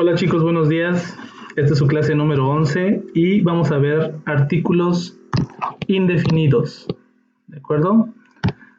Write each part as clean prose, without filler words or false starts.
Hola chicos, buenos días. Esta es su clase número 11 y vamos a ver artículos indefinidos. ¿De acuerdo?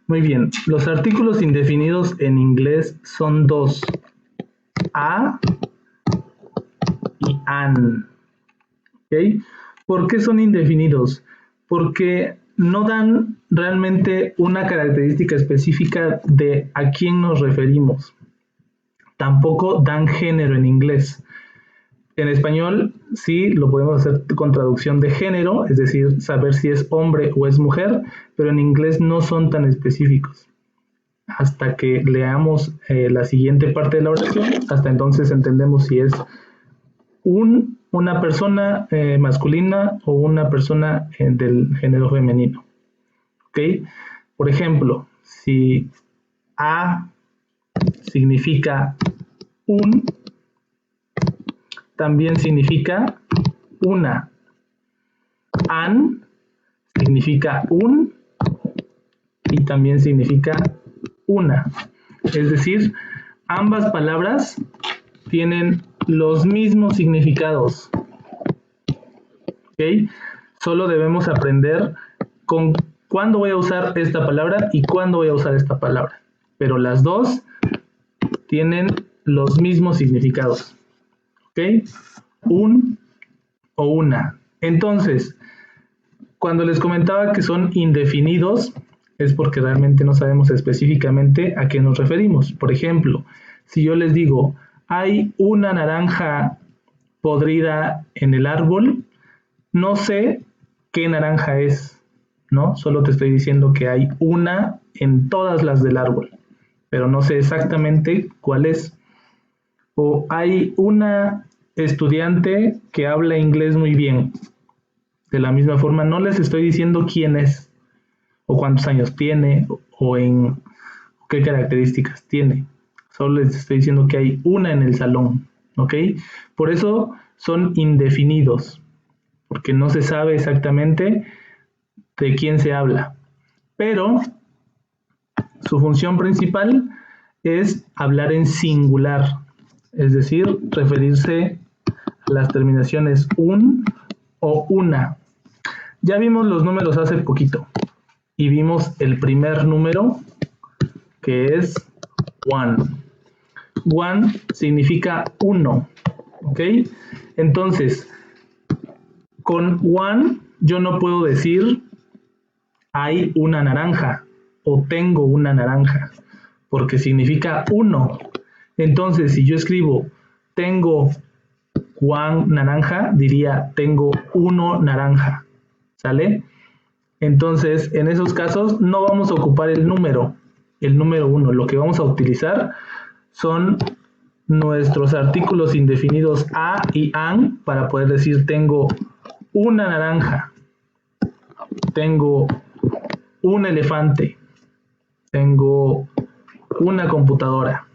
Muy bien. Los artículos indefinidos en inglés son dos. A y an. ¿Ok? ¿Por qué son indefinidos? Porque no dan realmente una característica específica de a quién nos referimos. Tampoco dan género en inglés. En español sí lo podemos hacer con traducción de género, es decir, saber si es hombre o es mujer, pero en inglés no son tan específicos. Hasta que leamos la siguiente parte de la oración, hasta entonces entendemos si es una persona masculina o una persona del género femenino. ¿Ok? Por ejemplo, si a significa un, también significa una. An significa un y también significa una. Es decir, ambas palabras tienen los mismos significados. ¿Ok? Solo debemos aprender con cuándo voy a usar esta palabra y cuándo voy a usar esta palabra. Pero las dos tienen los mismos significados. ¿Ok? Un o una. Entonces, cuando les comentaba que son indefinidos, es porque realmente no sabemos específicamente a qué nos referimos. Por ejemplo, si yo les digo, hay una naranja podrida en el árbol, no sé qué naranja es, ¿no? Solo te estoy diciendo que hay una en todas las del árbol, pero no sé exactamente cuál es. O hay una estudiante que habla inglés muy bien. De la misma forma, no les estoy diciendo quién es, o cuántos años tiene, o en qué características tiene. Solo les estoy diciendo que hay una en el salón, ¿ok? Por eso son indefinidos, porque no se sabe exactamente de quién se habla. Pero su función principal es hablar en singular, es decir, referirse a las terminaciones un o una. Ya vimos los números hace poquito y vimos el primer número que es one. One significa uno, ¿ok? Entonces, con one yo no puedo decir hay una naranja o tengo una naranja, porque significa uno. Entonces, si yo escribo tengo one naranja, diría tengo uno naranja, ¿sale? Entonces, en esos casos no vamos a ocupar el número uno. Lo que vamos a utilizar son nuestros artículos indefinidos a y an para poder decir tengo una naranja, tengo un elefante, tengo una computadora.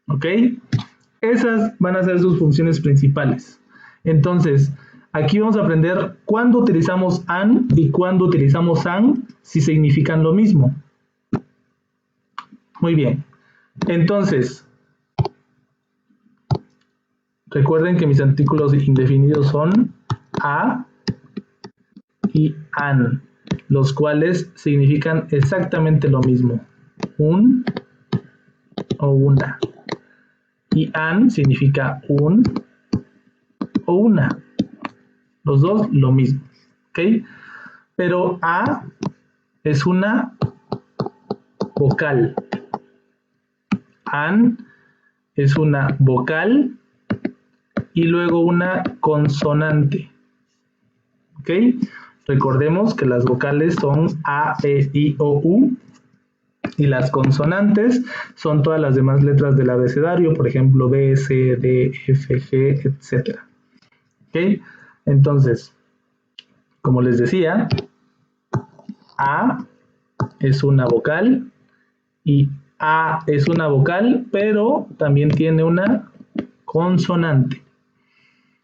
¿Ok? Esas van a ser sus funciones principales. Entonces, aquí vamos a aprender cuándo utilizamos an y cuándo utilizamos an si significan lo mismo. Muy bien. Entonces, recuerden que mis artículos indefinidos son a y an, los cuales significan exactamente lo mismo. Un o una. Y an significa un o una. Los dos lo mismo. ¿Ok? Pero a es una vocal. An es una vocal y luego una consonante. ¿Ok? Recordemos que las vocales son a, e, i, o, u. Y las consonantes son todas las demás letras del abecedario, por ejemplo, B, C, D, F, G, etc. ¿Ok? Entonces, como les decía, A es una vocal y A es una vocal, pero también tiene una consonante.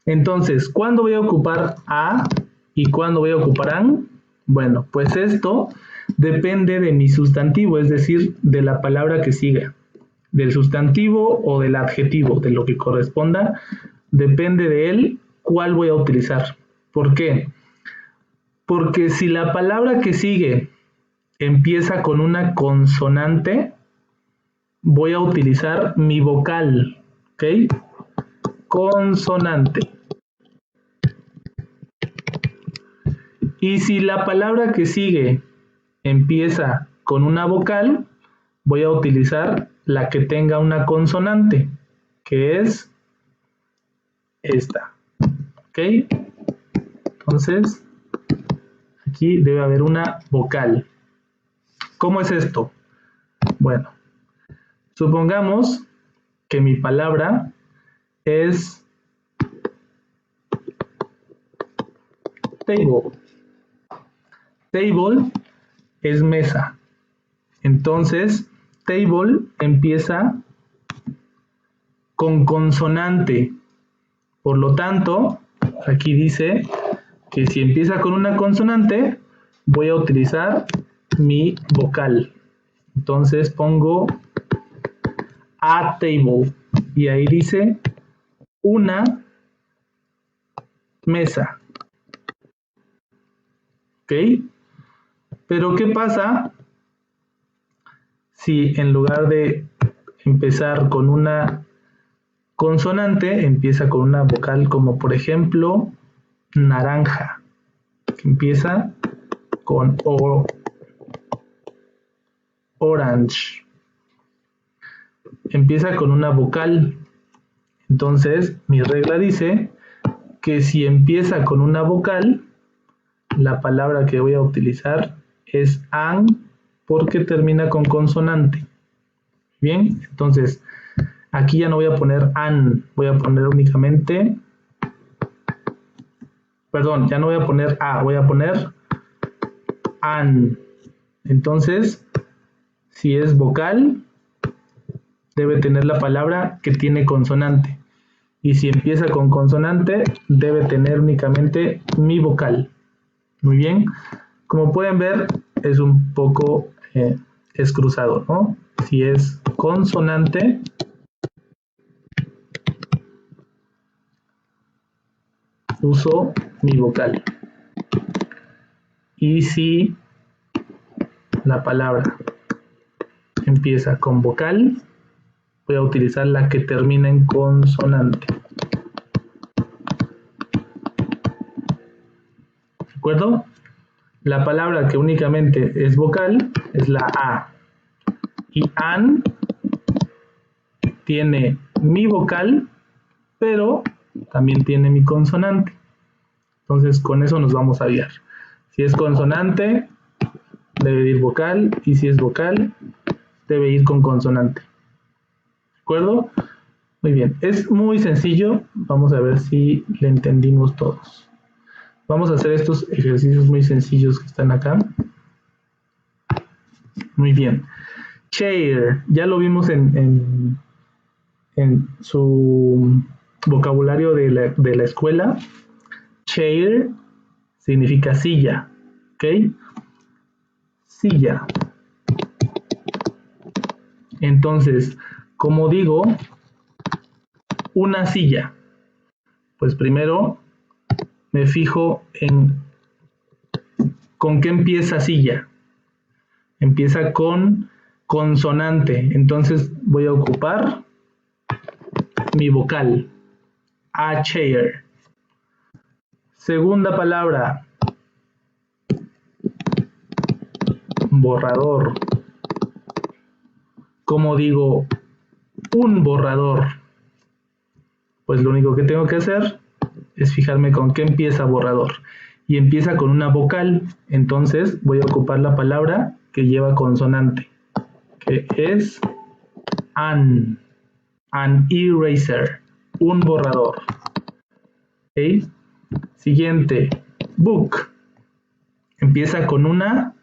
Entonces, ¿cuándo voy a ocupar A y cuándo voy a ocupar an? Bueno, pues esto depende de mi sustantivo, es decir, de la palabra que siga. del sustantivo o del adjetivo, de lo que corresponda, depende de él cuál voy a utilizar. ¿Por qué? Porque si la palabra que sigue empieza con una consonante, voy a utilizar mi vocal, ¿ok? Consonante. Y si la palabra que sigue empieza con una vocal, voy a utilizar la que tenga una consonante, que es esta, ¿ok? Entonces, aquí debe haber una vocal. ¿Cómo es esto? Bueno, supongamos que mi palabra es table. Table es mesa. Entonces, table empieza con consonante. Por lo tanto, aquí dice que si empieza con una consonante, voy a utilizar mi vocal. Entonces pongo a table y ahí dice una mesa. ¿Ok? Pero ¿qué pasa si en lugar de empezar con una consonante, empieza con una vocal, como por ejemplo naranja, que empieza con O, orange, empieza con una vocal? Entonces mi regla dice que si empieza con una vocal, la palabra que voy a utilizar es an, porque termina con consonante. Bien, entonces aquí ya no voy a poner an, voy a poner únicamente, perdón, ya no voy a poner a, voy a poner an. Entonces, si es vocal, debe tener la palabra que tiene consonante. Y si empieza con consonante, debe tener únicamente mi vocal. Muy bien. Como pueden ver, es un poco escruzado, ¿no? Si es consonante, uso mi vocal. Y si la palabra empieza con vocal, voy a utilizar la que termina en consonante. ¿De acuerdo? La palabra que únicamente es vocal es la A. Y an tiene mi vocal, pero también tiene mi consonante. Entonces con eso nos vamos a guiar. Si es consonante, debe ir vocal, y si es vocal, debe ir con consonante. ¿De acuerdo? Muy bien, es muy sencillo. Vamos a ver si le entendimos todos. Vamos a hacer estos ejercicios muy sencillos que están acá. Muy bien. Chair, ya lo vimos en su vocabulario de la escuela. Chair significa silla, ¿ok? Silla. Entonces, como digo, una silla. Pues primero me fijo en con qué empieza silla. Empieza con consonante. Entonces voy a ocupar mi vocal. A chair. Segunda palabra. Borrador. Como digo, un borrador. Pues lo único que tengo que hacer es fijarme con qué empieza borrador. Y empieza con una vocal. Entonces voy a ocupar la palabra que lleva consonante, que es an. An eraser. Un borrador. ¿Okay? Siguiente. Book. Empieza con una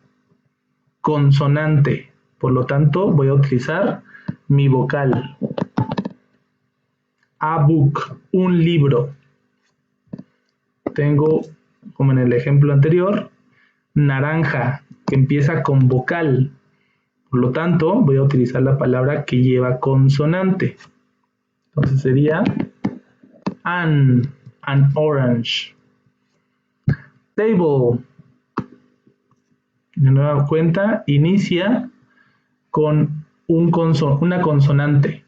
consonante. Por lo tanto, voy a utilizar mi vocal. A book. Un libro. Tengo, como en el ejemplo anterior, naranja, que empieza con vocal. Por lo tanto, voy a utilizar la palabra que lleva consonante. Entonces sería an orange. Table. De nueva cuenta, inicia con una consonante.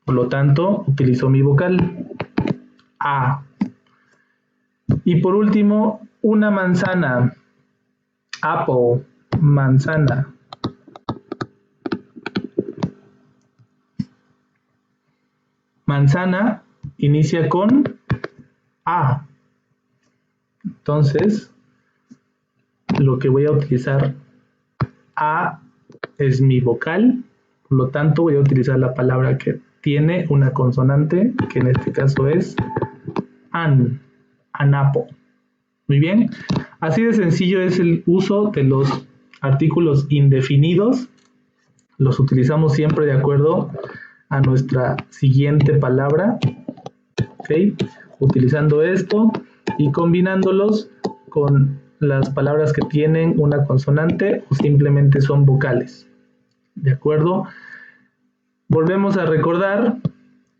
Por lo tanto, utilizo mi vocal. A. Y por último, una manzana. Apple. Manzana. Manzana inicia con A. Entonces, lo que voy a utilizar, A es mi vocal, por lo tanto voy a utilizar la palabra que tiene una consonante, que en este caso es anapo. Muy bien, así de sencillo es el uso de los artículos indefinidos. Los utilizamos siempre de acuerdo a nuestra siguiente palabra, ¿ok? Utilizando esto y combinándolos con las palabras que tienen una consonante o simplemente son vocales, ¿de acuerdo? Volvemos a recordar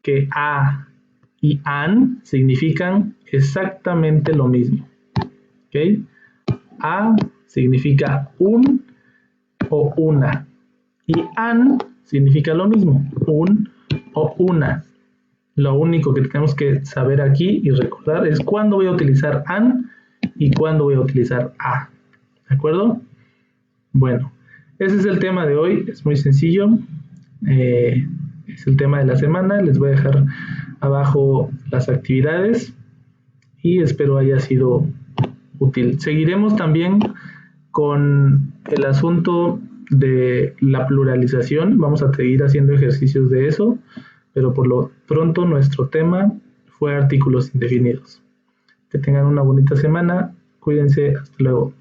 que a y an significan exactamente lo mismo, ¿ok? A significa un o una y an significa lo mismo, un o una. Lo único que tenemos que saber aquí y recordar es cuándo voy a utilizar an y cuándo voy a utilizar a. ¿De acuerdo? Bueno, ese es el tema de hoy. Es muy sencillo. Es el tema de la semana. Les voy a dejar abajo las actividades y espero haya sido útil. Seguiremos también con el asunto de la pluralización. Vamos a seguir haciendo ejercicios de eso, pero por lo pronto nuestro tema fue artículos indefinidos. Que tengan una bonita semana. Cuídense. Hasta luego.